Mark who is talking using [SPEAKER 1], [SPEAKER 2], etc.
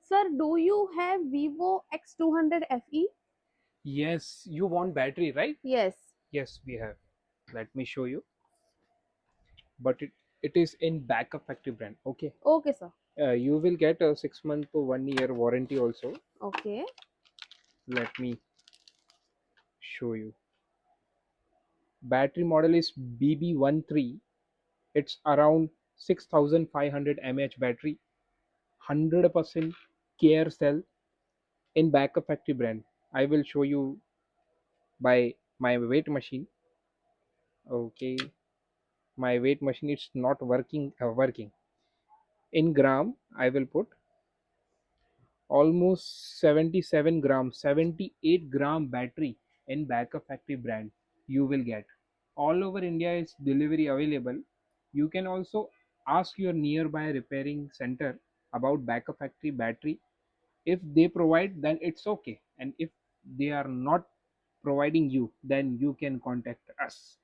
[SPEAKER 1] Sir, do you have vivo X200 FE?
[SPEAKER 2] Yes, you want battery, right?
[SPEAKER 1] Yes.
[SPEAKER 2] Yes, we have. Let me show you. But it is in backup factory brand. Okay.
[SPEAKER 1] Okay, sir.
[SPEAKER 2] You will get a 6 month to 1 year warranty also.
[SPEAKER 1] Okay.
[SPEAKER 2] Let me show you. Battery model is BB13. It's around 6500 mAh battery, 100% care cell in backup factory brand. I will show you by my weight machine. Okay, my weight machine is not working in gram. I will put almost 77 gram, 78-gram battery in backup factory brand. You will get all over India is delivery available. You can also ask your nearby repairing center about backup factory battery. If they provide, then it's okay, and if they are not providing you, then you can contact us.